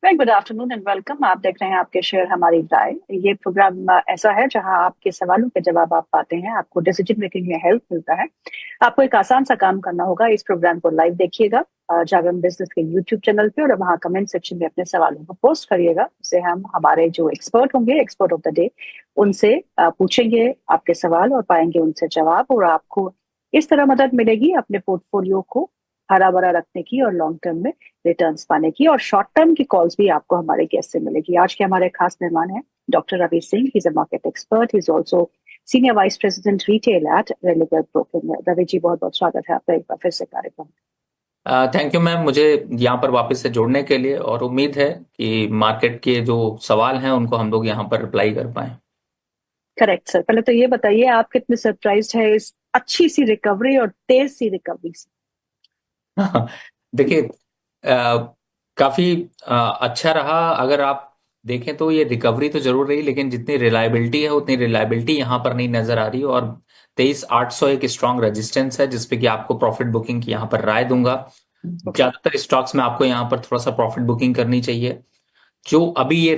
Very good afternoon and welcome. आप देख रहे हैं आपके शेयर हमारी राय। ये प्रोग्राम ऐसा है जहां आपके सवालों के जवाब आप पाते हैं, आपको डिसीजन मेकिंग में हेल्प मिलता है। आपको एक आसान सा काम करना होगा, इस प्रोग्राम को लाइव देखिएगा जागरण बिजनेस के यूट्यूब चैनल पे, और वहाँ कमेंट सेक्शन में अपने सवालों को पोस्ट करिएगा। उससे हम हमारे जो एक्सपर्ट होंगे, एक्सपर्ट ऑफ द डे, उनसे पूछेंगे आपके सवाल और पाएंगे उनसे जवाब, और आपको इस तरह मदद मिलेगी अपने पोर्टफोलियो को हरा भरा रखने की और लॉन्ग टर्म में रिटर्न्स पाने की। और शॉर्ट टर्म की कॉल्स भी आपको हमारे गेस्ट से मिलेगी। आज के हमारे खास मेहमान हैं doctor Ravi Singh. He is a market expert, he is also senior vice president retail at Religare broking. Ravi ji, बहुत बहुत स्वागत है आपका एक बार फिर से कार्यक्रम। थैंक यू मैम, मुझे यहाँ पर वापस से जोड़ने के लिए, और उम्मीद है कि मार्केट के जो सवाल हैं उनको हम लोग यहाँ पर रिप्लाई कर पाएं। Correct sir. पहले तो ये बताइए, आप कितने सरप्राइज्ड है इस अच्छी सी रिकवरी और तेज सी रिकवरी से? देखिए, काफी अच्छा रहा। अगर आप देखें तो ये रिकवरी तो जरूर रही, लेकिन जितनी रिलायबिलिटी है उतनी रिलायबिलिटी यहाँ पर नहीं नजर आ रही। और 23,800 एक स्ट्रॉन्ग रेजिस्टेंस है जिसपे कि आपको प्रॉफिट बुकिंग की यहाँ पर राय दूंगा। ओके। ज्यादातर स्टॉक्स में आपको यहाँ पर थोड़ा सा प्रॉफिट बुकिंग करनी चाहिए। जो अभी ये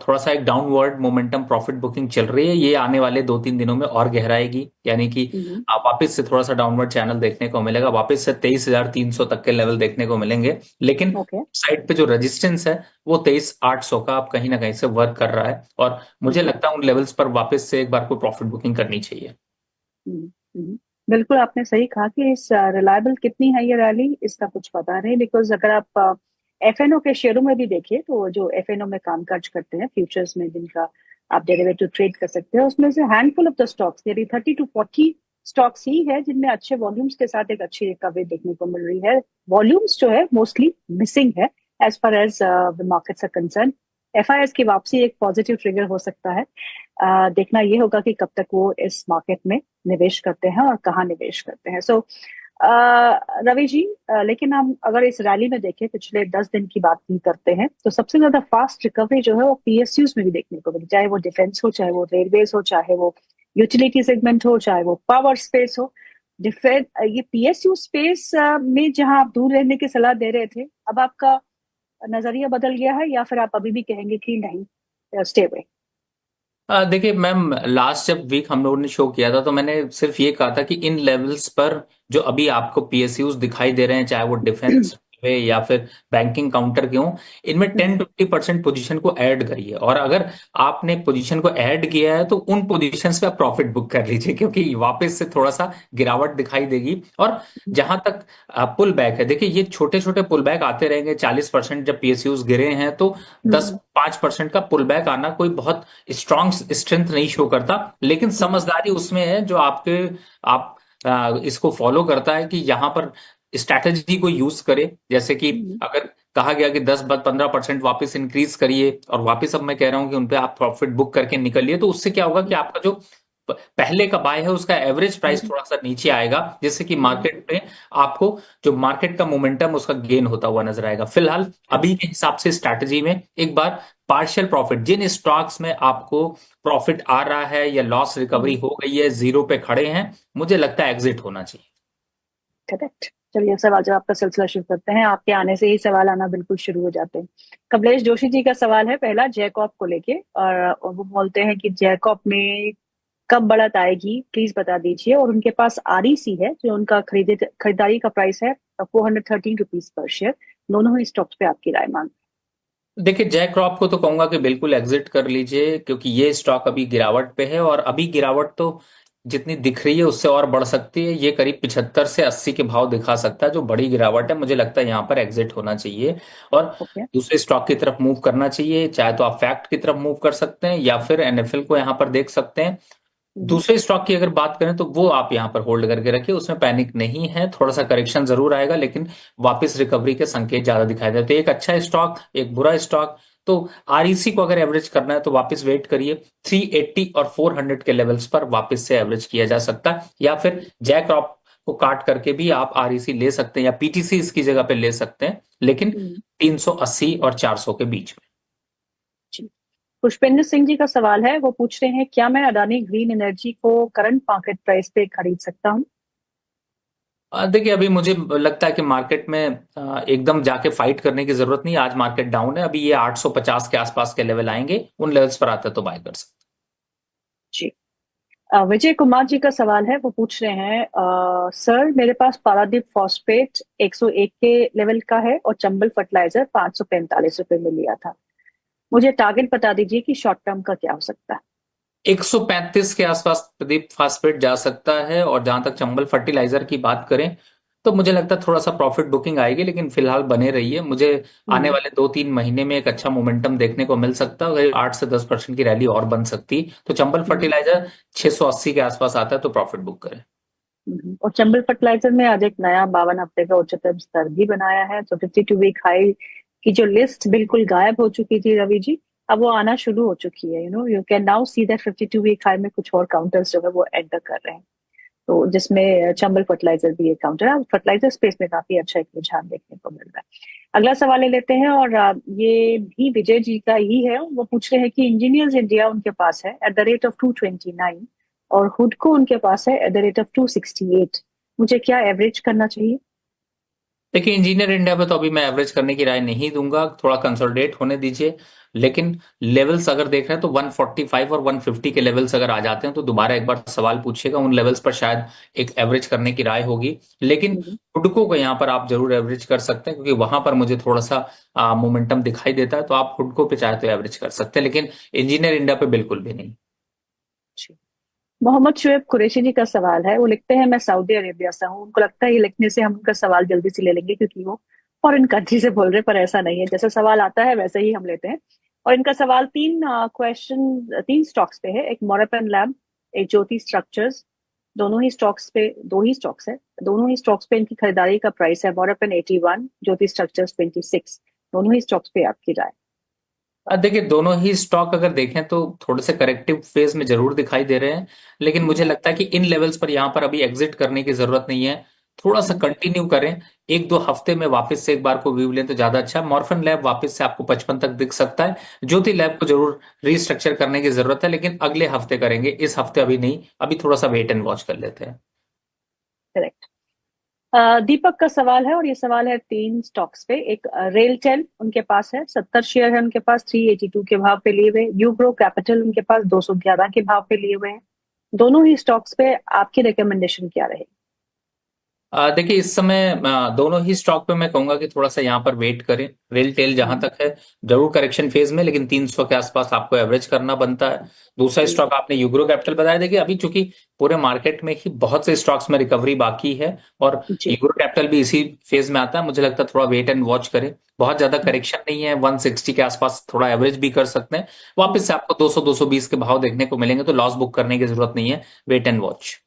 थोड़ा सा एक डाउनवर्ड मोमेंटम प्रॉफिट बुकिंग चल रही है, ये आने वाले 2-3 दिनों में और गहराएगी। यानी कि आप वापस से थोड़ा सा डाउनवर्ड चैनल देखने को मिलेगा, वापस से 23,300 तक के लेवल देखने को मिलेंगे। लेकिन ओके। साइड पे जो रेजिस्टेंस है वो 23,800 का आप कहीं ना कहीं से वर्क कर रहा है, और मुझे लगता है उन लेवल्स पर वापस से एक बार को प्रॉफिट बुकिंग करनी चाहिए। बिल्कुल आपने सही कहा कि इस रिलायबल कितनी है ये रैली, इसका कुछ पता नहीं। बिकॉज अगर आप एफएनओ के शेयरों में भी देखिए, तो जो एफएनओ में कामकाज करते हैं फ्यूचर्स में, जिनका आप डेरिवेटिव ट्रेड कर सकते हैं, उसमें से हैंडफुल ऑफ द स्टॉक्स, यानी 30 to 40 स्टॉक्स ही है जिनमें अच्छे वॉल्यूम्स के साथ एक अच्छी रिकवरी देखने को मिल रही है। वॉल्यूम्स जो है मोस्टली मिसिंग है as far as the markets are concern. FIIs की वापसी एक पॉजिटिव ट्रिगर हो सकता है। देखना ये होगा कि कब तक वो इस मार्केट में निवेश करते हैं और कहाँ निवेश करते हैं। सो रवि जी, लेकिन हम अगर इस रैली में देखें, पिछले 10 दिन की बात भी करते हैं, तो सबसे ज्यादा फास्ट रिकवरी जो है वो पीएसयूज में भी देखने को मिली। चाहे वो डिफेंस हो, चाहे वो रेलवेज हो, चाहे वो यूटिलिटी सेगमेंट हो, चाहे वो पावर स्पेस हो। डिफेंस, ये पीएसयू स्पेस में जहां आप दूर रहने की सलाह दे रहे थे, अब आपका नजरिया बदल गया है, या फिर आप अभी भी कहेंगे कि नहीं, स्टे अवे? देखिए मैम, लास्ट जब वीक हम लोगों ने शो किया था तो मैंने सिर्फ ये कहा था कि इन लेवल्स पर जो अभी आपको पीएसयूज दिखाई दे रहे हैं, चाहे वो डिफेंस में या फिर बैंकिंग काउंटर के हों, इनमें 10-20% पोजीशन को ऐड करिए। और अगर आपने पोजीशन को ऐड किया है तो उन पोजीशंस पे आप प्रॉफिट बुक कर लीजिए, क्योंकि वापस से थोड़ा सा गिरावट दिखाई देगी। और जहां तक पुल बैक है, देखिए ये छोटे छोटे पुल बैक आते रहेंगे। 40% जब पीएसयूज गिरे हैं तो 10-5% का पुल बैक आना कोई बहुत स्ट्रांग स्ट्रेंथ नहीं शो करता। लेकिन समझदारी उसमें है जो आप इसको फॉलो करता है कि यहाँ पर स्ट्रैटेजी को यूज करे। जैसे कि अगर कहा गया कि 10-15% वापस इंक्रीज करिए, और वापस अब मैं कह रहा हूं कि उन पे आप प्रॉफिट बुक करके निकलिए, तो उससे क्या होगा कि आपका जो पहले का बाय है उसका एवरेज प्राइस थोड़ा सा नीचे आएगा, जिससे कि मार्केट में आपको जो मार्केट का मोमेंटम उसका गेन होता हुआ नजर आएगा। फिलहाल अभी के हिसाब से स्ट्रैटेजी में एक बार पार्शियल प्रॉफिट, जिन स्टॉक्स में आपको प्रॉफिट आ रहा है या लॉस रिकवरी हो गई है, जीरो पे खड़े हैं, मुझे लगता है एग्जिट होना चाहिए। करेक्ट। चलिए सवाल जवाब का सिलसिला शुरू करते हैं। आपके आने से ही सवाल आना बिल्कुल शुरू हो जाते हैं। कमलेश जोशी जी का सवाल है पहला, जैकॉप को लेके, और वो बोलते हैं कि जैकॉप में कब बढ़त आएगी, प्लीज बता दीजिए। और उनके पास आरईसी है, जो उनका खरीदारी का प्राइस है 413 रुपीज पर शेयर। दोनों ही स्टॉक्स पे आपकी राय मांग। देखिए, जय क्रॉप को तो कहूंगा कि बिल्कुल एग्जिट कर लीजिए, क्योंकि ये स्टॉक अभी गिरावट पे है, और अभी गिरावट तो जितनी दिख रही है उससे और बढ़ सकती है। ये करीब 75 से 80 के भाव दिखा सकता है, जो बड़ी गिरावट है। मुझे लगता है यहाँ पर एग्जिट होना चाहिए और ओके। दूसरे स्टॉक की तरफ मूव करना चाहिए। चाहे तो आप फैक्ट की तरफ मूव कर सकते हैं या फिर एनएफएल को यहाँ पर देख सकते हैं। दूसरे स्टॉक की अगर बात करें तो वो आप यहां पर होल्ड करके रखिए, उसमें पैनिक नहीं है। थोड़ा सा करेक्शन जरूर आएगा, लेकिन वापस रिकवरी के संकेत ज्यादा दिखाई देते हैं। एक अच्छा स्टॉक, एक बुरा स्टॉक, तो आरईसी को अगर एवरेज करना है तो वापस वेट करिए। 380 और 400 के लेवल्स पर वापस से एवरेज किया जा सकता है, या फिर जैक क्रॉप को काट करके भी आप आरईसी ले सकते हैं या पीटीसी इसकी जगह पे ले सकते हैं, लेकिन 380 और 400 के बीच में। जी। पुष्पेंद्र सिंह जी का सवाल है, वो पूछ रहे हैं, क्या मैं अडानी ग्रीन एनर्जी को करंट मार्केट प्राइस पे खरीद सकता हूँ? देखिए अभी मुझे लगता है कि मार्केट में एकदम जाके फाइट करने की जरूरत नहीं है। आज मार्केट डाउन है, अभी ये 850 के आसपास के लेवल आएंगे, उन लेवल्स पर आता है तो बाय कर सकते जी। विजय कुमार जी का सवाल है, वो पूछ रहे हैं सर मेरे पास पारादीप फॉस्फेट 101 के लेवल का है और चंबल फर्टिलाइजर 545 रुपए में लिया था। मुझे टारगेट बता दीजिए कि शॉर्ट टर्म का क्या हो सकता है। हैं। 135 के आसपास प्रदीप फास्फेट जा सकता है, और जहां तक चंबल फर्टिलाइजर की बात करें तो मुझे लगता है थोड़ा सा प्रॉफिट बुकिंग आएगी, लेकिन फिलहाल बने रहिए। मुझे आने हम्म। वाले 2-3 महीने में एक अच्छा मोमेंटम देखने को मिल सकता है, अगर 8 से 10% की रैली और बन सकती। तो चंबल हम्म। फर्टिलाइजर 680 के आसपास आता है तो प्रॉफिट बुक करें। और चंबल फर्टिलाइजर में आज एक नया 52 हफ्ते का उच्चतम स्तर भी बनाया है, तो 52 वीक हाई की जो लिस्ट बिल्कुल गायब हो चुकी थी रवि जी, अब वो आना शुरू हो चुकी है। You can now see that 52 week high में कुछ और काउंटर्स जो है वो एंटर कर रहे हैं, तो जिसमें चंबल फर्टिलाइजर भी एक काउंटर है। फर्टिलाइजर स्पेस में काफी अच्छा एक रुझान देखने को मिल रहा है। अगला सवाल ले लेते हैं, और ये भी विजय जी का ही है। वो पूछ रहे हैं कि इंजीनियर्स इंडिया उनके पास है एट द रेट ऑफ 229, और हुडको उनके पास है एट द रेट ऑफ 268। मुझे क्या एवरेज करना चाहिए? देखिए इंजीनियर इंडिया पे तो अभी मैं एवरेज करने की राय नहीं दूंगा, थोड़ा कंसोलिडेट होने दीजिए। लेकिन लेवल्स अगर देख रहे हैं तो 145 और 150 के लेवल्स अगर आ जाते हैं तो दोबारा एक बार सवाल पूछिएगा, उन लेवल्स पर शायद एक एवरेज करने की राय होगी। लेकिन हम्म। हुडको को यहाँ पर आप जरूर एवरेज कर सकते हैं, क्योंकि वहां पर मुझे थोड़ा सा मोमेंटम दिखाई देता है, तो आप हुडको पे चाहे तो एवरेज कर सकते हैं, लेकिन इंजीनियर इंडिया पे बिल्कुल भी नहीं। जी। मोहम्मद शुएब कुरैशी जी का सवाल है। वो लिखते हैं मैं सऊदी अरेबिया से हूँ। उनको लगता है ये लिखने से हम उनका सवाल जल्दी से ले लेंगे क्योंकि वो फॉरेन कंट्री से बोल रहे हैं, पर ऐसा नहीं है। जैसा सवाल आता है वैसे ही हम लेते हैं। और इनका सवाल तीन स्टॉक्स पे है। एक मोरेपन लैब, एक ज्योति स्ट्रक्चर्स। दोनों ही स्टॉक्स पे, दो ही स्टॉक्स है, दोनों ही स्टॉक्स पे इनकी खरीदारी का प्राइस है मोरेपन 81, ज्योति स्ट्रक्चर्स 26। दोनों ही स्टॉक्स पे आपकी राय? देखिए दोनों ही स्टॉक अगर देखें तो थोड़े से करेक्टिव फेज में जरूर दिखाई दे रहे हैं, लेकिन हम्म। मुझे लगता है कि इन लेवल्स पर यहाँ पर अभी एग्जिट करने की जरूरत नहीं है। थोड़ा सा हम्म। कंटिन्यू करें, 1-2 हफ्ते में वापस से एक बार को व्यू लें तो ज्यादा अच्छा है। मॉर्फन लैब वापस से आपको 55 तक दिख सकता है। ज्योति लैब को जरूर रीस्ट्रक्चर करने की जरूरत है, लेकिन अगले हफ्ते करेंगे, इस हफ्ते अभी नहीं। अभी थोड़ा सा वेट एंड वॉच कर लेते हैं। करेक्ट। दीपक का सवाल है, और ये सवाल है तीन स्टॉक्स पे। एक रेलटेल उनके पास है, 70 शेयर है उनके पास, 382 के भाव पे लिए हुए। यूग्रो कैपिटल उनके पास 211 के भाव पे लिए हुए हैं। दोनों ही स्टॉक्स पे आपकी रिकमेंडेशन क्या रहेगी? देखिए इस समय दोनों ही स्टॉक पे मैं कहूंगा कि थोड़ा सा यहाँ पर वेट करें। रेल टेल जहां हम्म। तक है जरूर करेक्शन फेज में, लेकिन 300 के आसपास आपको एवरेज करना बनता है। दूसरा हम्म। स्टॉक आपने यूग्रो कैपिटल बताया। देखिए अभी चूंकि पूरे मार्केट में ही बहुत से स्टॉक्स में रिकवरी बाकी है, और जी। यूग्रो कैपिटल भी इसी फेज में आता है, मुझे लगता है थोड़ा वेट एंड वॉच करें। बहुत ज्यादा हम्म। करेक्शन नहीं है, 160 के आसपास थोड़ा एवरेज भी कर सकते हैं। वापस हम्म। से आपको 200-220 के भाव देखने को मिलेंगे, तो लॉस बुक करने की जरूरत नहीं है, वेट एंड वॉच।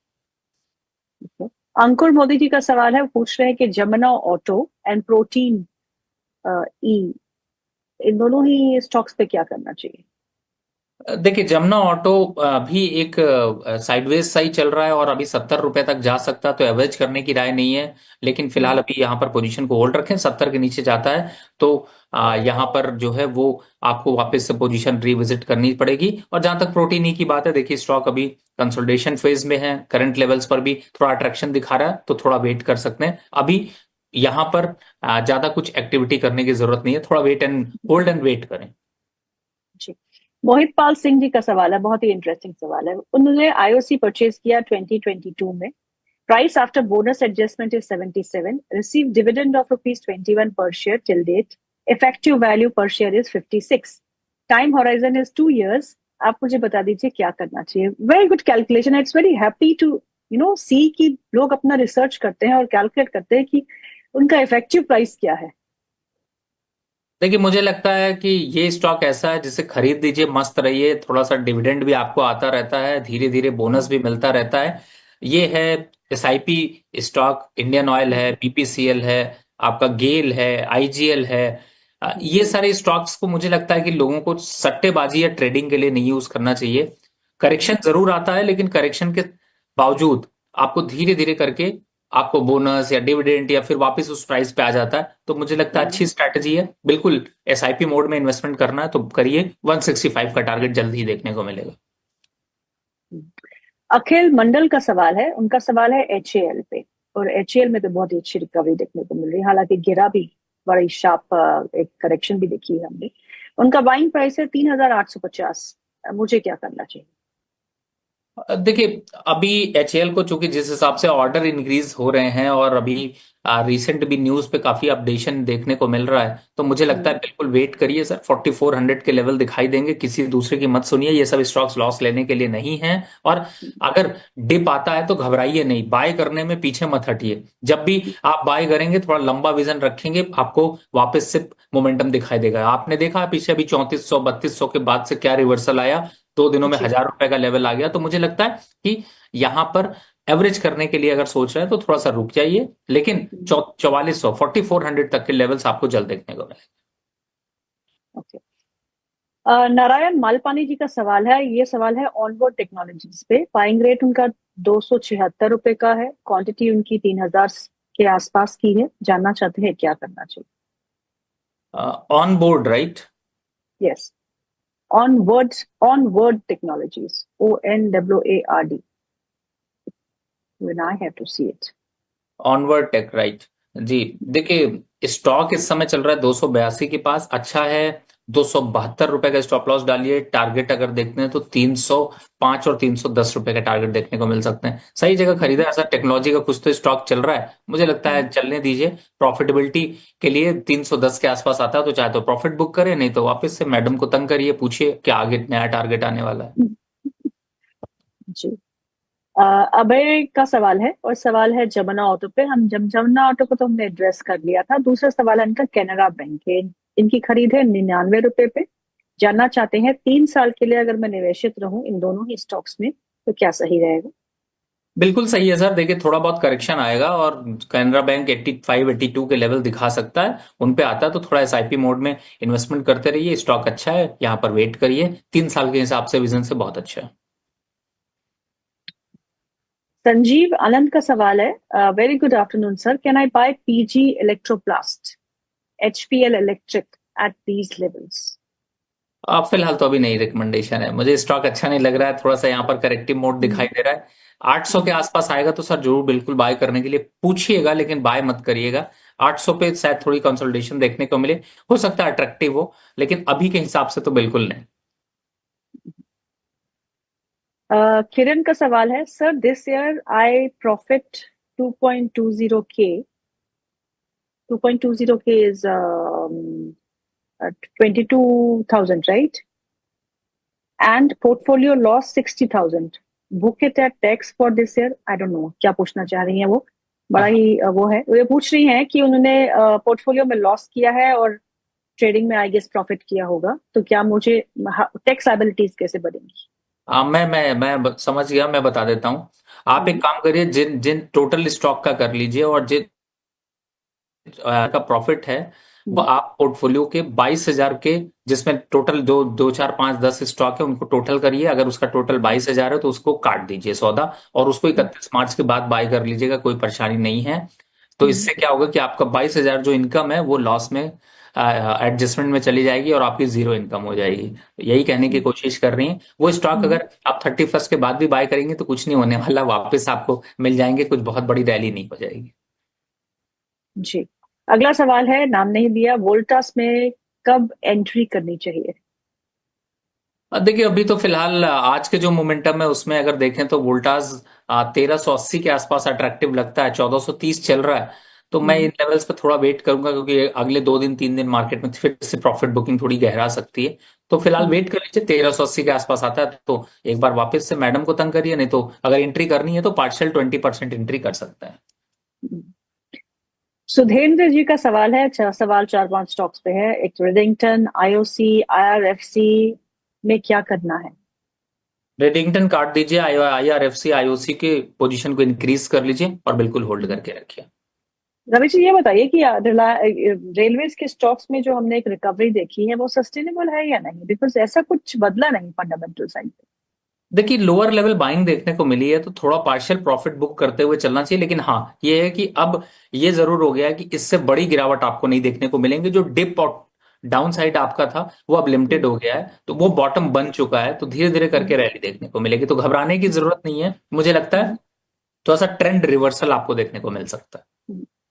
हम्म। अंकुर मोदी जी का सवाल है। वो पूछ रहे हैं कि जमुना ऑटो एंड प्रोटीन ई, इन दोनों ही स्टॉक्स पे क्या करना चाहिए? देखिए जमुना ऑटो भी एक साइडवेज सही चल रहा है, और अभी 70 रुपए तक जा सकता है, तो एवरेज करने की राय नहीं है। लेकिन फिलहाल हम्म। अभी यहाँ पर पोजीशन को होल्ड रखें, 70 के नीचे जाता है तो यहाँ पर जो है वो आपको वापस से पोजीशन रिविजिट करनी पड़ेगी। और जहां तक प्रोटीन ई की बात है, देखिए स्टॉक अभी कंसोलिडेशन फेज में है, करंट लेवल्स पर भी थोड़ा अट्रैक्शन दिखा रहा है, तो थोड़ा वेट कर सकते हैं अभी। यहाँ पर ज्यादा कुछ एक्टिविटी करने की जरूरत नहीं है, थोड़ा wait and hold and wait करें। जी। मोहित पाल सिंह जी का सवाल है, बहुत ही इंटरेस्टिंग सवाल है। उन्होंने आईओसी परचेज किया 2022 में। Price after bonus adjustment is 77. Received dividend of rupees 21 per share till date. Effective value per share is 56. Time horizon is 2 years. आप मुझे बता दीजिए क्या करना चाहिए। Very good calculation. It's very happy to see कि लोग अपना रिसर्च करते हैं और कैलकुलेट करते हैं कि उनका इफेक्टिव प्राइस क्या है। देखिए मुझे लगता है कि ये स्टॉक ऐसा है जिसे खरीद दीजिए, मस्त रहिए, थोड़ा सा डिविडेंड भी आपको आता रहता है, धीरे धीरे बोनस भी मिलता रहता है। ये है एसआईपी स्टॉक, इंडियन ऑयल है, बीपीसीएल है, आपका गेल है, आईजीएल है। ये सारे स्टॉक्स को मुझे लगता है कि लोगों को सट्टेबाजी या ट्रेडिंग के लिए नहीं यूज करना चाहिए। करेक्शन जरूर आता है, लेकिन करेक्शन के बावजूद आपको धीरे धीरे करके आपको बोनस या डिविडेंड या फिर वापस उस प्राइस पे आ जाता है, तो मुझे लगता है अच्छी स्ट्रैटेजी है। बिल्कुल एसआईपी मोड में इन्वेस्टमेंट करना है तो करिए, 165 का टारगेट जल्द ही देखने को मिलेगा। अखिल मंडल का सवाल है। उनका सवाल है एचएएल पे। और HAL में तो बहुत ही अच्छी रिकवरी देखने को मिल रही है, हालांकि गिरा भी, बड़ी शार्प एक करेक्शन भी देखी है हमने। उनका बाइंग प्राइस है 3850। मुझे क्या करना चाहिए? देखिए, अभी HAL को चूंकि जिस हिसाब से ऑर्डर इंक्रीज हो रहे हैं और अभी रिसेंट भी न्यूज पे काफी अपडेशन देखने को मिल रहा है, तो मुझे लगता है हम्म। बिल्कुल वेट करिए सर। 4400 के लेवल दिखाई देंगे, किसी दूसरे की मत सुनिए, ये सब स्टॉक्स लॉस लेने के लिए नहीं है। और अगर डिप आता है तो घबराइए नहीं, बाय करने में पीछे मत हटिए। जब भी आप बाय करेंगे थोड़ा लंबा विजन रखेंगे, आपको वापस से मोमेंटम दिखाई देगा। आपने देखा पीछे अभी 3400 3200 के बाद से क्या रिवर्सल आया, 2 दिनों में जी। 1000 रुपए का लेवल आ गया। तो मुझे लगता है कि यहां पर एवरेज करने के लिए अगर सोच रहे हैं तो थोड़ा सा रुक जाइए, लेकिन 4400 तक के लेवल्स आपको जल्द देखने को मिलेंगे। ओके। नारायण मालपानी जी का सवाल है, ये सवाल है ऑनबोर्ड टेक्नोलॉजीज पे। बाइंग रेट उनका 276 रुपए का है, क्वांटिटी उनकी 3000 के आसपास की है, जानना चाहते हैं क्या करना चाहिए। On board right? Yes, Onward technologies, ONWARD, when I have to see it। Onward tech right. जी, देखिए स्टॉक इस समय चल रहा है 282 के पास, अच्छा है। 272 रुपए का स्टॉप लॉस डालिए। टारगेट अगर देखते हैं तो 305 और 310 रुपए का टारगेट देखने को मिल सकते हैं। सही जगह खरीदा है। ऐसा टेक्नोलॉजी का कुछ तो स्टॉक चल रहा है, मुझे लगता है चलने दीजिए। प्रॉफिटेबिलिटी के लिए 310 के आसपास आता है तो चाहे तो प्रॉफिट बुक करें, नहीं तो वापस से मैडम को तंग करिए, पूछिए क्या आगे नया टारगेट आने वाला है। जी। अ, अभय का सवाल है, और सवाल है जमुना ऑटो पे। हम जमुना ऑटो को तो हमने एड्रेस कर लिया था। दूसरा सवाल है इनका कैनरा बैंक है, इनकी खरीद है 99 रुपए पे। जानना चाहते हैं 3 साल के लिए अगर मैं निवेशित रहूं इन दोनों ही स्टॉक्स में तो क्या सही रहेगा? बिल्कुल सही है सर। देखिए थोड़ा बहुत करेक्शन आएगा और कैनरा बैंक 85 82 के लेवल दिखा सकता है। उन पे आता है तो थोड़ा SIP मोड में इन्वेस्टमेंट करते रहिए। स्टॉक अच्छा है, यहाँ पर वेट करिए। 3 साल के हिसाब से विजन से बहुत अच्छा है। संजीव आनंद का सवाल है, very good afternoon sir, can I buy PG Electroplast, HPL Electric at these levels? अब फिलहाल तो अभी नहीं रिकमेंडेशन है, मुझे स्टॉक अच्छा नहीं लग रहा है। थोड़ा सा यहाँ पर करेक्टिव मोड दिखाई दे रहा है। 800 के आसपास आएगा तो सर जरूर बिल्कुल बाय करने के लिए पूछिएगा, लेकिन बाय मत करिएगा। 800 पे शायद थोड़ी कंसोलिडेशन देखने को मिले, हो सकता है अट्रैक्टिव हो, लेकिन अभी के हिसाब से तो बिल्कुल नहीं। किरण का सवाल है, sir this year I profit 2.20 के, 2.20 के is 22,000 right, and portfolio loss 60,000, book it at tax for this year. I don't know क्या पूछना चाह रही हैं वो, बड़ा हाँ, ही वो है। वो ये पूछ रही हैं कि उन्होंने पोर्टफोलियो में लॉस किया है और ट्रेडिंग में आई गेस प्रॉफिट किया होगा, तो क्या मुझे टैक्स लायबिलिटीज कैसे बढ़ेंगी? मैं समझ गया, मैं बता देता हूँ। आप एक हम्म। काम करिए, जिन जिन टोटल स्टॉक का कर लीजिए और जिन का प्रॉफिट है, वो हम्म। आप पोर्टफोलियो के 22,000 के, जिसमें टोटल दो दो चार पांच 10 स्टॉक है, उनको टोटल करिए। अगर उसका टोटल 22,000 है तो उसको काट दीजिए सौदा, और उसको हम्म। 31 मार्च के बाद बाय कर लीजिएगा, कोई परेशानी नहीं है। तो हम्म। इससे क्या होगा कि आपका 22,000 जो इनकम है वो लॉस में एडजस्टमेंट में चली जाएगी और आपकी जीरो इनकम हो जाएगी। तो यही कहने की हम्म। कोशिश कर रही हैं। वो स्टॉक हम्म। अगर आप 31 के बाद भी बाय करेंगे तो कुछ नहीं होने वाला, वापस आपको मिल जाएंगे, कुछ बहुत बड़ी रैली नहीं हो जाएगी। जी। अगला सवाल है, नाम नहीं दिया, वोल्टास में कब एंट्री करनी चाहिए? देखिए अभी तो फिलहाल आज के जो मोमेंटम है उसमें अगर देखें तो वोल्टास 1380 के आसपास अट्रैक्टिव लगता है। 1430 चल रहा है, तो मैं हम्म। इन लेवल्स पे थोड़ा वेट करूंगा, क्योंकि अगले 2 दिन 3 दिन मार्केट में फिर से प्रॉफिट बुकिंग थोड़ी गहरा सकती है। तो फिलहाल हम्म। वेट कर लीजिए, 1380 के आसपास आता है तो एक बार वापस से मैडम को तंग करिए, नहीं तो अगर एंट्री करनी है तो पार्शियल 20% एंट्री कर सकते हैं। हम्म। सुधेंद्र जी का सवाल है, सवाल 4-5 स्टॉक्स पे है। एक रेडिंगटन, IOC, IRFC में क्या करना है? रेडिंगटन काट दीजिए, IRFC IOC के पोजीशन को इंक्रीज कर लीजिए और बिल्कुल होल्ड करके रखिए। रवि जी ये बताइए कि रेलवेज के स्टॉक्स में जो हमने एक रिकवरी देखी है वो सस्टेनेबल है या नहीं, बिकॉज ऐसा कुछ बदला नहीं फंडामेंटल साइड पे। देखिए लोअर लेवल बाइंग देखने को मिली है तो थोड़ा पार्शियल प्रॉफिट बुक करते हुए चलना चाहिए, लेकिन हाँ ये है कि अब ये जरूर हो गया है कि इससे बड़ी गिरावट आपको नहीं देखने को मिलेंगे। जो डिप और डाउन साइड आपका था वो अब लिमिटेड हम्म। हो गया है, तो वो बॉटम बन चुका है, तो धीरे धीरे करके हम्म। रैली देखने को मिलेगी। तो घबराने की जरूरत नहीं है मुझे लगता हम्म। है। थोड़ा सा ट्रेंड रिवर्सल आपको देखने को मिल सकता है।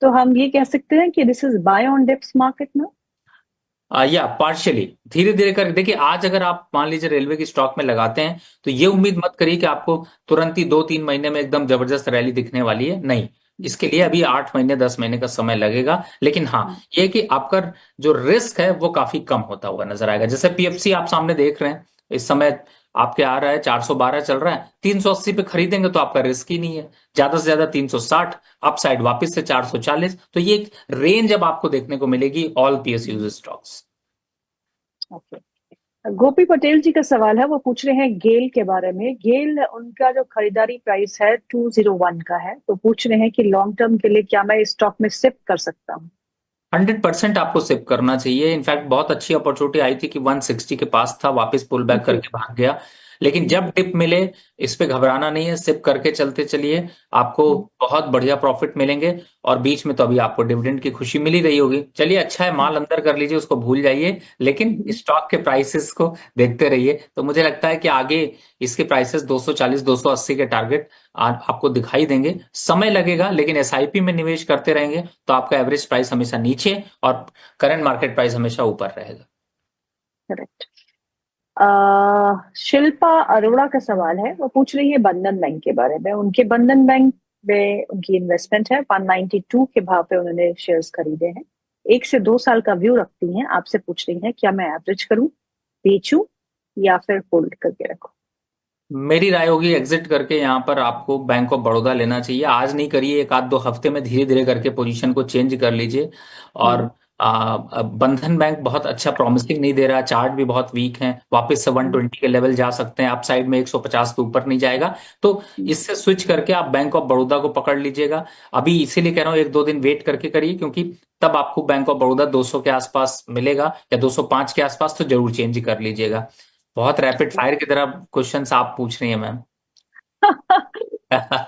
तो हम ये कह सकते हैं कि this is by on dips market ना। या पार्शियली धीरे धीरे कर देखिए, आज अगर आप मान लीजिए रेलवे की स्टॉक में लगाते हैं तो ये उम्मीद मत करिए कि आपको तुरंत ही 2-3 महीने में एकदम जबरदस्त रैली दिखने वाली है, नहीं। इसके लिए अभी 8 महीने 10 महीने का समय लगेगा, लेकिन हाँ, ये है कि आपका जो रिस्क है वो काफी कम होता हुआ नजर आएगा। जैसे पीएफसी आप सामने देख रहे हैं, इस समय आपके आ रहा है 412 चल रहा है, 380 पे खरीदेंगे तो आपका रिस्क ही नहीं है। ज्यादा से ज्यादा 360, अपसाइड वापस से 440, तो ये एक रेंज अब आपको देखने को मिलेगी ऑल पीएसयू स्टॉक्स। ओके। गोपी पटेल जी का सवाल है, वो पूछ रहे हैं गेल के बारे में। गेल, उनका जो खरीदारी प्राइस है 201 का है, तो पूछ रहे हैं कि लॉन्ग टर्म के लिए क्या मैं इस स्टॉक में सिप कर सकता हूँ। 100% आपको सिप करना चाहिए। इनफैक्ट बहुत अच्छी अपॉर्चुनिटी आई थी कि 160 के पास था, वापस पुल बैक जी। करके भाग गया। लेकिन जब डिप मिले, इस पे घबराना नहीं है, सिप करके चलते चलिए, आपको बहुत बढ़िया प्रॉफिट मिलेंगे। और बीच में तो अभी आपको डिविडेंड की खुशी मिल ही रही होगी। चलिए, अच्छा है, माल अंदर कर लीजिए, उसको भूल जाइए, लेकिन स्टॉक के प्राइसेस को देखते रहिए। तो मुझे लगता है कि आगे इसके प्राइसेस 240 280 के टारगेट आपको दिखाई देंगे। समय लगेगा, लेकिन एसआईपी में निवेश करते रहेंगे तो आपका एवरेज प्राइस हमेशा नीचे और करंट मार्केट प्राइस हमेशा ऊपर रहेगा। करेक्ट। शिल्पा अरोड़ा का सवाल है, वो पूछ रही है बंधन बैंक के बारे में। उनके बंधन बैंक में उनकी इन्वेस्टमेंट है, 192 के भाव पे उन्होंने शेयर्स खरीदे हैं। 1 से 2 साल का व्यू रखती हैं। आपसे पूछ रही हैं क्या मैं एवरेज करूं, बेचूं, या फिर होल्ड करके रखूं। मेरी राय होगी एग्जिट करके यहाँ पर आपको बैंक ऑफ बड़ौदा लेना चाहिए। आज नहीं करिए, 1-2 हफ्ते में धीरे धीरे करके पोजीशन को चेंज कर लीजिए। और हम्म। बंधन बैंक बहुत अच्छा प्रॉमिसिंग नहीं दे रहा, चार्ट भी बहुत वीक है, वापस से हम्म। 120 के लेवल जा सकते हैं, अपसाइड में 150 के ऊपर नहीं जाएगा। तो इससे स्विच करके आप बैंक ऑफ बड़ौदा को पकड़ लीजिएगा। अभी इसीलिए कह रहा हूँ 1-2 दिन वेट करके करिए, क्योंकि तब आपको बैंक ऑफ बड़ौदा 200 के आसपास मिलेगा या 205 के आसपास, तो जरूर चेंज कर लीजिएगा। बहुत रैपिड फायर की तरह क्वेश्चंस आप पूछ रही हैं मैम।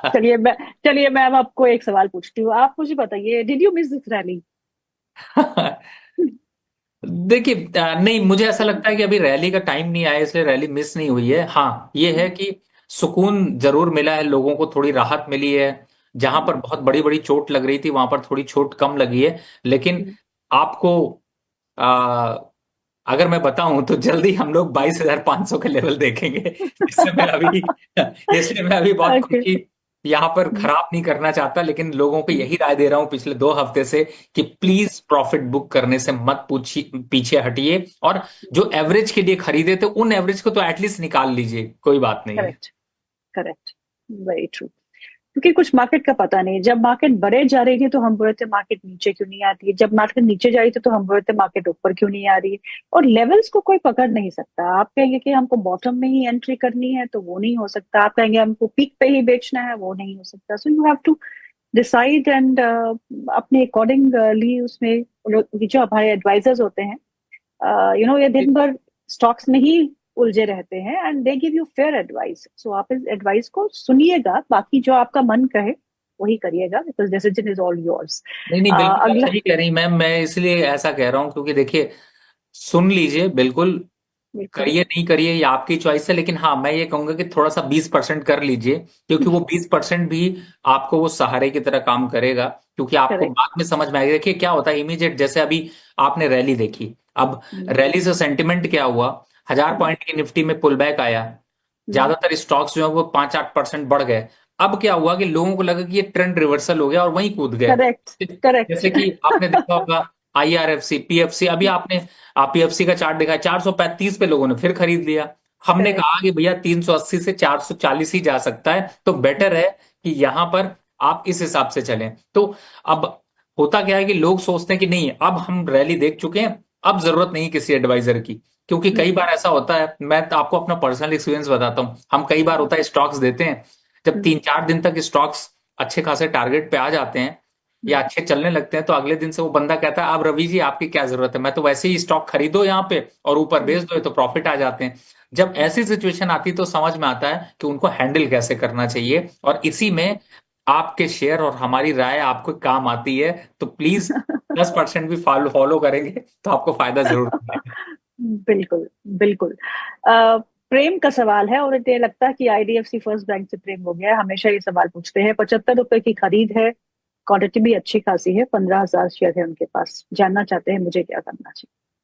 चलिए मैं चलिए मैम आपको एक सवाल पूछती हूँ। आप मुझे बताइए, did you miss this rally? देखिए, नहीं, मुझे ऐसा लगता है कि अभी रैली का टाइम नहीं आया, इसलिए रैली मिस नहीं हुई है। हाँ, ये है कि सुकून जरूर मिला है, लोगों को थोड़ी राहत मिली है। जहां पर बहुत बड़ी बड़ी चोट लग रही थी वहां पर थोड़ी चोट कम लगी है। लेकिन आपको आ, अगर मैं बताऊं तो जल्दी हम लोग 22,500 के लेवल देखेंगे। इसलिए मैं अभी बहुत ओके। खुशी यहाँ पर खराब नहीं करना चाहता, लेकिन लोगों को यही राय दे रहा हूं पिछले 2 हफ्ते से कि प्लीज प्रॉफिट बुक करने से मत पूछिए, पीछे हटिए। और जो एवरेज के लिए खरीदे थे उन एवरेज को तो एटलीस्ट निकाल लीजिए, कोई बात नहीं है। करेक्ट। करेक्ट। Very true. क्योंकि कुछ मार्केट का पता नहीं, जब मार्केट बढ़े जा रही थी तो हम बोल रहे थे मार्केट नीचे क्यों नहीं आती है, जब मार्केट नीचे जा रही थी तो हम बोल रहे थे मार्केट ऊपर क्यों नहीं आ रही है। और लेवल्स को कोई पकड़ नहीं सकता। आप कहेंगे कि हमको बॉटम में ही एंट्री करनी है तो वो नहीं हो सकता, आप कहेंगे हमको पीक पे ही बेचना है, वो नहीं हो सकता। So you have to decide and अपने अकॉर्डिंगली उसमें जो हमारे एडवाइजर्स होते हैं, ये दिन भर स्टॉक्स में ही उलझे रहते हैं and they give you fair advice. So आप इस एडवाइस को सुनिएगा, बाकी जो आपका मन कहे वही करिएगा, because decision is all yours. नहीं नहीं, बिल्कुल आप अगला। सही कह रही मैम। मैं इसलिए ऐसा कह रहा हूं क्योंकि देखिए, सुन लीजिए, बिल्कुल बिल्कुल। करिए नहीं करिए ये आपकी चॉइस है, लेकिन हाँ, मैं ये कहूंगा कि थोड़ा सा 20% कर लीजिए, क्योंकि वो 20% भी आपको वो सहारे की तरह काम करेगा। क्योंकि आपको करेक्ट। बाद में समझ में आएगा। देखिए क्या होता है, इमीडिएट जैसे अभी आपने रैली देखी, अब रैली से सेंटिमेंट क्या हुआ, 1,000 पॉइंट की निफ्टी में पुल बैक आया, ज्यादातर स्टॉक्स जो है वो 5-8% बढ़ गए। अब क्या हुआ कि लोगों को लगा कि ये ट्रेंड रिवर्सल हो गया और वहीं कूद गए। करेक्ट। करेक्ट। जैसे कि आपने देखा होगा आईआरएफसी, पीएफसी, अभी आपने पीएफसी का चार्ट देखा है, 435 पे लोगों ने फिर खरीद लिया। हमने करेक्ट। कहा कि भैया 380 से 440 ही जा सकता है, तो बेटर है कि यहां पर आप इस हिसाब से चलें। तो अब होता क्या है कि लोग सोचते हैं कि नहीं, अब हम रैली देख चुके हैं, अब जरूरत नहीं किसी एडवाइजर की। क्योंकि कई बार ऐसा होता है, मैं तो आपको अपना पर्सनल एक्सपीरियंस बताता हूँ, हम कई बार होता है स्टॉक्स देते हैं, जब 3-4 दिन तक स्टॉक्स अच्छे खासे टारगेट पे आ जाते हैं या अच्छे चलने लगते हैं, तो अगले दिन से वो बंदा कहता है अब रवि जी आपकी क्या जरूरत है, मैं तो वैसे ही स्टॉक खरीदो यहाँ पे और ऊपर बेच दो, ये तो प्रॉफिट आ जाते हैं। जब ऐसी सिचुएशन आती है तो समझ में आता है कि उनको हैंडल कैसे करना चाहिए, और इसी में आपके शेयर और हमारी राय आपको काम आती है। तो प्लीज 10% भी फॉलो फॉलो करेंगे तो आपको फायदा जरूर मिलेगा। बिल्कुल। बिल्कुल। प्रेम का सवाल है और ये लगता है कि आईडीएफसी फर्स्ट बैंक से प्रेम हो गया है। हमेशा ये सवाल पूछते हैं। 75 रुपए की खरीद है, क्वांटिटी भी अच्छी खासी है, 15,000 शेयर है उनके पास। जानना चाहते हैं मुझे क्या करना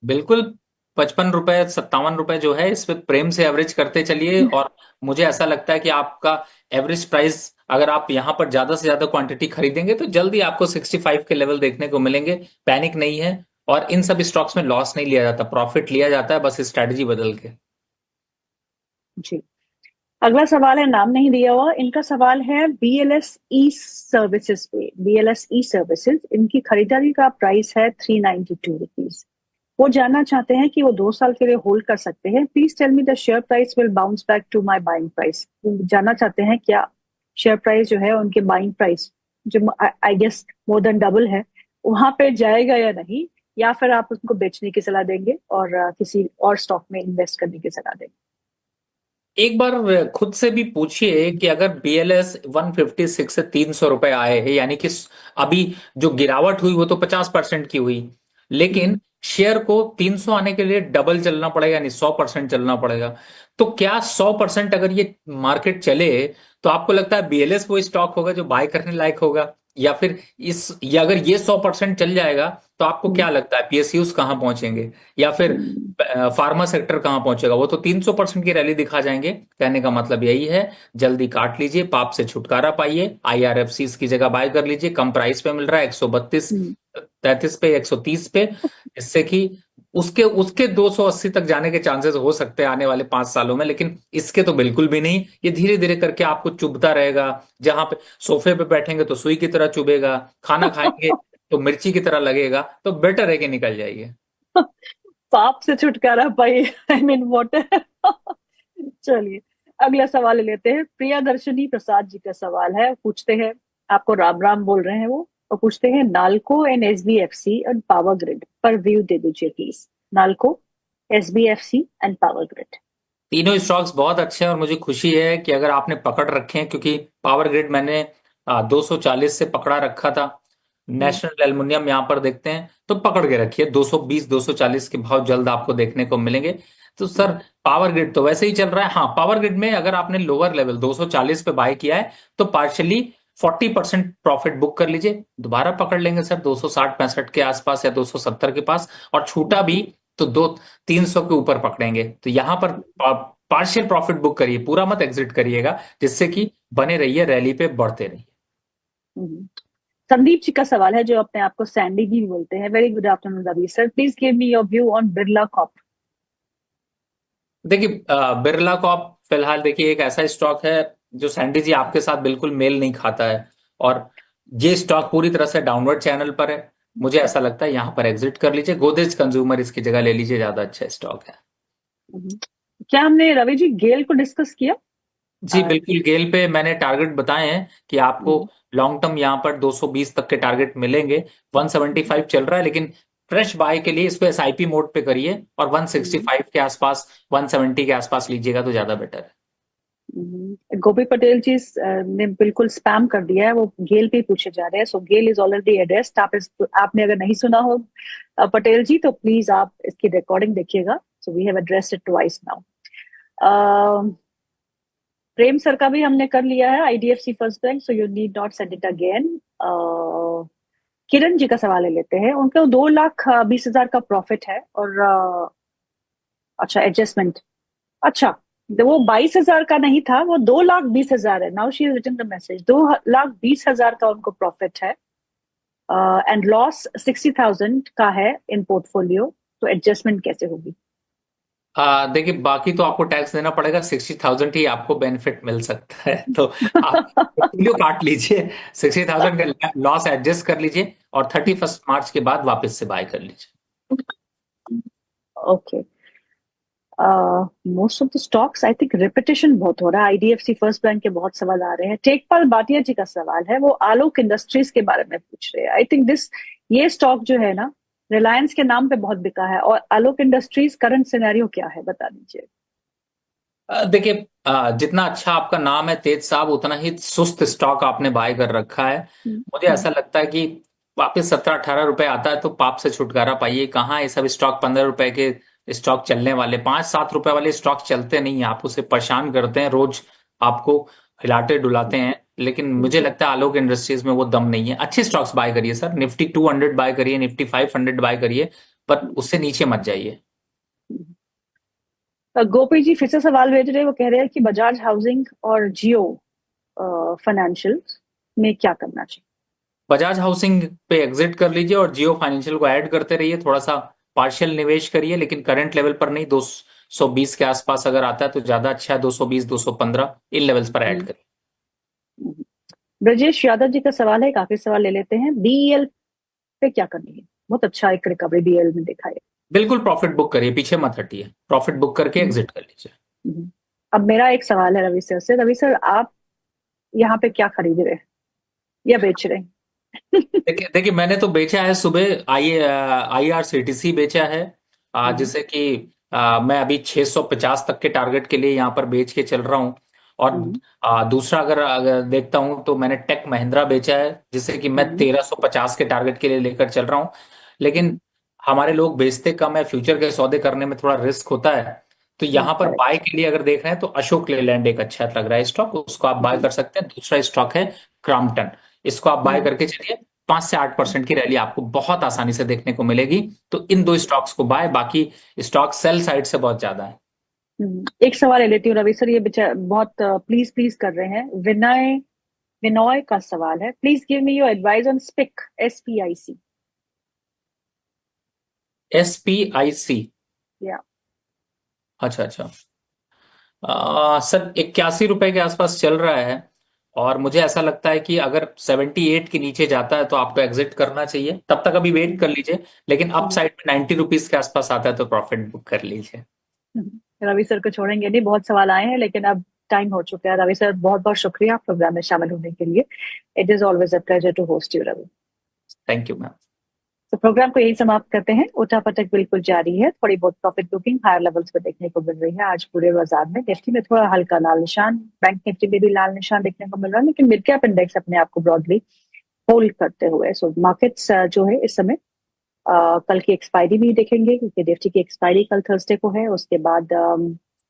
बिल्कुल। 55 रुपए 57 रुपए जो है इस पे प्रेम से एवरेज करते चलिए, चाहिए। और मुझे ऐसा लगता है कि आपका एवरेज प्राइस, अगर आप यहां पर ज्यादा से ज्यादा क्वांटिटी खरीदेंगे तो जल्दी आपको 65 के लेवल देखने को मिलेंगे। पैनिक नहीं है, और इन सब स्टॉक्स में लॉस नहीं लिया जाता, प्रॉफिट लिया जाता है, बस स्ट्रेटजी बदल के। जी, अगला सवाल है, नाम नहीं दिया हुआ। इनका सवाल है बीएलएस ई सर्विसेज पे। बीएलएस ई सर्विसेज, इनकी खरीदारी का प्राइस है 392 रुपीज। वो जानना चाहते हैं कि वो 2 साल के लिए होल्ड कर सकते हैं। Please tell me the share price will bounce back to my buying price. जानना चाहते हैं क्या शेयर प्राइस जो है उनके बाइंग प्राइस, जो I guess more than double है, वहां पे जाएगा या नहीं, या फिर आप उसको बेचने की सलाह देंगे और किसी और स्टॉक में इन्वेस्ट करने की सलाह देंगे। एक बार खुद से भी पूछिए कि अगर बीएलएस 156 से 300 रुपए आए हैं, यानी कि अभी जो गिरावट हुई वो तो 50% की हुई, लेकिन शेयर को 300 आने के लिए डबल चलना पड़ेगा, यानी 100% चलना पड़ेगा। तो क्या 100% अगर ये मार्केट चले तो आपको लगता है बीएलएस वो स्टॉक होगा जो बाय करने लायक होगा, या फिर या अगर ये 100% चल जाएगा तो आपको क्या लगता है पीएसयूज कहां पहुंचेंगे, या फिर फार्मा सेक्टर कहां पहुंचेगा? वो तो 300% की रैली दिखा जाएंगे। कहने का मतलब यही है, जल्दी काट लीजिए, पाप से छुटकारा पाइए, आईआरएफसी की जगह बाय कर लीजिए, कम प्राइस पे मिल रहा है, 132 33 पे, 130 पे, इससे कि उसके उसके 280 तक जाने के चांसेस हो सकते हैं आने वाले 5 सालों में, लेकिन इसके तो बिल्कुल भी नहीं। ये धीरे धीरे करके आपको चुभता रहेगा, जहां पे सोफे पे बैठेंगे तो सुई की तरह चुभेगा, खाना खाएंगे तो मिर्ची की तरह लगेगा, तो बेटर है कि निकल जाइए। पाप से छुटकारा पाइए, आई मीन व्हाट। चलिए, अगला सवाल ले लेते हैं। प्रियदर्शनी प्रसाद जी का सवाल है, पूछते हैं, आपको राम राम बोल रहे हैं वो, और पूछते हैं NALCO and SBFC and power grid पर व्यू दे दीजिए please. NALCO, SBFC and power grid. तीनों स्टॉक्स बहुत अच्छे हैं, और मुझे खुशी है कि अगर आपने पकड़ रखे हैं, क्योंकि पावर ग्रिड मैंने 240 से पकड़ा रखा था। नेशनल एल्युमिनियम यहां पर देखते हैं तो पकड़ के रखिए, 220 240 के भाव जल्द आपको देखने को मिलेंगे। तो सर, पावर ग्रिड तो वैसे ही चल रहा है। हाँ, पावर ग्रिड में अगर आपने लोअर लेवल 240 पे बाय किया है तो पार्शियली 40% प्रॉफिट बुक कर लीजिए, दोबारा पकड़ लेंगे सर 260 65 के आसपास या 270 के पास, और छूटा भी तो 300 के ऊपर पकड़ेंगे। तो यहां पर पार्शियल प्रॉफिट बुक करिए, पूरा मत एग्जिट करिएगा, जिससे कि बने रहिए, रैली पे बढ़ते रहिए। हम्म। संदीप जी का सवाल है, जो अपने आप को सैंडी जी बोलते हैं। Very good afternoon Ravi sir, please give me your view on Birla Corp. देखिए, बिरला कॉप फिलहाल देखिए एक ऐसा स्टॉक है जो सैंडी जी आपके साथ बिल्कुल मेल नहीं खाता है, और ये स्टॉक पूरी तरह से डाउनवर्ड चैनल पर है। मुझे ऐसा लगता है यहां पर एग्जिट कर लीजिए, गोदरेज कंज्यूमर इसकी जगह ले लीजिए, ज्यादा अच्छा स्टॉक है। क्या हमने रवि जी गेल को डिस्कस किया? जी बिल्कुल, गेल पे मैंने टारगेट बताए हैं कि आपको लॉन्ग टर्म यहाँ पर 220 तक के टारगेट मिलेंगे। 175 चल रहा है, लेकिन फ्रेश बाय के लिए इसको एसआईपी मोड पे करिए, और 165 के आसपास, 170 के आसपास लीजिएगा तो ज्यादा बेटर है। गोपी पटेल जी ने बिल्कुल स्पैम कर दिया है, वो गेल पे ही पूछे जा रहे हैं। सो गेल इज ऑलरेडी एड्रेस्ड। आपने अगर नहीं सुना हो पटेल जी, तो प्लीज आप इसकी रिकॉर्डिंग देखिएगा। So we have addressed it twice now. Prem sir का भी हमने कर लिया है, IDFC first bank, so you need not send it again. Kiran ji का सवाल ले लेते हैं। उनका 2,20,000 का प्रॉफिट है, और अच्छा एडजस्टमेंट, अच्छा वो 22,000 का नहीं था, वो 2,20,000 है। Now she is written the message, 2,20,000 का उनको प्रॉफिट है, एंड लॉस 60,000 का है इन पोर्टफोलियो। तो एडजस्टमेंट कैसे होगी? देखिए, बाकी तो आपको टैक्स देना पड़ेगा, 60,000 ही आपको बेनिफिट मिल सकता है, तो आप पोर्टफोलियो काट लीजिए, 60,000 का लॉस एडजस्ट कर लीजिए, और 31 मार्च के बाद वापस से बाय कर लीजिए। Okay, most of the stocks I think repetition बहुत हो रहा है। आईडीएफसी फर्स्ट बैंक के बहुत सवाल आ रहे हैं। टेकपाल भाटिया जी का सवाल है, वो आलोक इंडस्ट्रीज के बारे में पूछ रहे हैं। आई थिंक ये स्टॉक जो है ना, रिलायंस के नाम पे बहुत बिका है, और आलोक इंडस्ट्रीज करंट सिनेरियो क्या है, बता दीजिए। देखिए, जितना अच्छा आपका नाम है तेज साहब, उतना ही सुस्त स्टॉक आपने बाय कर रखा है। मुझे ऐसा लगता है कि वापस 17-18 रुपए आता है तो पाप से छुटकारा पाइए। कहाँ ये सब स्टॉक 15 रुपए के स्टॉक चलने वाले, 5-7 रुपए वाले स्टॉक चलते नहीं है, आप उसे परेशान करते हैं रोज, आपको हिलाते डुलाते हैं, लेकिन मुझे लगता है आलोक इंडस्ट्रीज में वो दम नहीं है। अच्छे स्टॉक्स बाय करिए सर, निफ्टी 200 बाय करिए, निफ्टी 500 बाय करिए, पर उससे नीचे मत जाइए। गोपी जी फिर से सवाल भेज रहे हैं, वो कह रहे हैं कि बजाज हाउसिंग और जियो फाइनेंशियल में क्या करना चाहिए। बजाज हाउसिंग पे एग्जिट कर लीजिए और जियो फाइनेंशियल को ऐड करते रहिए, थोड़ा सा पार्शियल निवेश करिए, लेकिन करंट लेवल पर नहीं, 220 के आसपास अगर आता है तो ज्यादा अच्छा है, 220 215 इन लेवल्स पर ऐड हम्म, करिए। हम्म। ब्रजेश यादव जी का सवाल है, काफी सवाल ले लेते हैं, बीईएल पे क्या करनी है, बहुत अच्छा एक रिकवरी बीईएल में देखा है। बिल्कुल प्रॉफिट बुक करिए, पीछे मत हटिए, प्रॉफिट बुक करके हम्म, एग्जिट कर लीजिए। अब मेरा एक सवाल है रवि सर से, रवि सर आप यहाँ पे क्या खरीद रहे हैं या बेच रहे हैं? देखिए देखिए, मैंने तो बेचा है सुबह, IRCTC बेचा है, हम्म, जिससे कि मैं अभी 650 तक के टारगेट के लिए यहाँ पर बेच के चल रहा हूँ। और हम्म, दूसरा अगर देखता हूँ तो मैंने टेक महिंद्रा बेचा है, जिससे कि मैं हम्म, 1350 के टारगेट के लिए लेकर चल रहा हूँ। लेकिन हम्म, हमारे लोग बेचते कम है, फ्यूचर के सौदे करने में थोड़ा रिस्क होता है, तो यहाँ पर बाय करेक्ट। के लिए अगर देख रहे हैं तो अशोक लेलैंड एक अच्छा लग रहा है स्टॉक, उसको आप बाय कर सकते हैं। दूसरा स्टॉक है क्रॉम्पटन, इसको आप बाय करके चलिए, 5 से 8% की रैली आपको बहुत आसानी से देखने को मिलेगी। तो इन दो स्टॉक्स को बाय, बाकी स्टॉक सेल साइड से बहुत ज्यादा है। एक सवाल ले लेती हूँ रवि सर, ये बहुत प्लीज प्लीज कर रहे हैं, विनय विनोय का सवाल है, please give me your advice on SPIC SPIC। SPIC, या अच्छा अच्छा। सर 81 रुपए के आसपास चल रहा है, और मुझे ऐसा लगता है कि अगर 78 के नीचे जाता है तो आपको एग्जिट करना चाहिए, तब तक अभी वेट कर लीजिए, लेकिन अप साइड में 90 रुपीज के आसपास आता है तो प्रॉफिट बुक कर लीजिए। रवि सर को छोड़ेंगे नहीं, बहुत सवाल आए हैं लेकिन अब टाइम हो चुका है। रवि सर बहुत बहुत शुक्रिया प्रोग्राम में शामिल होने के लिए। It is always a pleasure to host you Ravi. Thank you ma'am. तो प्रोग्राम को यही समाप्त करते हैं, उठा पटक बिल्कुल जारी है, थोड़ी बहुत प्रॉफिट बुकिंग हायर लेवल्स पे देखने को मिल रही है आज पूरे बाजार में। निफ्टी में थोड़ा हल्का लाल निशान, बैंक निफ्टी में भी लाल निशान देखने को मिल रहा है, लेकिन मिड कैप इंडेक्स अपने आप को ब्रॉडली होल्ड करते हुए। सो मार्केट्स जो है इस समय कल की एक्सपायरी भी देखेंगे, क्योंकि निफ्टी की एक्सपायरी कल थर्सडे को है। उसके बाद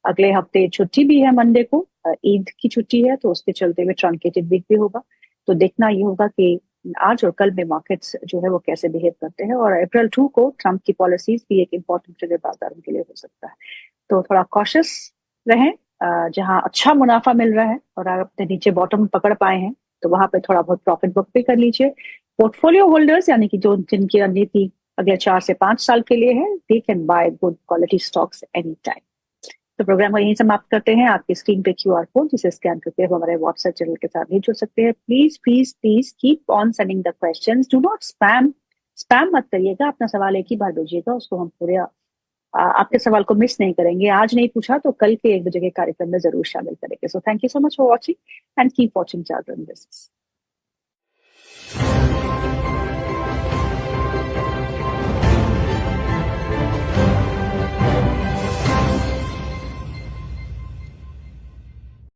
अगले हफ्ते छुट्टी भी है, मंडे को ईद की छुट्टी है, तो उसके चलते हुए ट्रंकेटेड वीक भी होगा। तो देखना ये होगा कि आज और कल में मार्केट्स जो है वो कैसे बिहेव करते हैं, और April 2 को ट्रम्प की पॉलिसीज भी एक इंपॉर्टेंट ट्रिगर बाजारों के लिए हो सकता है। तो थोड़ा कॉशियस रहें, जहां अच्छा मुनाफा मिल रहा है और आप अपने नीचे बॉटम पकड़ पाए हैं तो वहां पे थोड़ा बहुत प्रॉफिट बुक भी कर लीजिए। पोर्टफोलियो होल्डर्स यानी कि जो जिनकी रणनीति अगले 4 से 5 साल के लिए है, they can buy good quality stocks any time. तो प्रोग्राम को यहीं समाप्त करते हैं। आपकी स्क्रीन पे QR कोड, जिसे स्कैन करके आप हमारे व्हाट्सएप चैनल के साथ भी जुड़ सकते हैं। Please please please keep on sending the questions, do not spam. Spam मत करिएगा, अपना सवाल एक ही बार भेजिएगा, उसको हम पूरे आपके सवाल को मिस नहीं करेंगे। आज नहीं पूछा तो कल के 1 बजे के कार्यक्रम में जरूर शामिल करेंगे। So thank you so much for watching and keep watching Jagran business.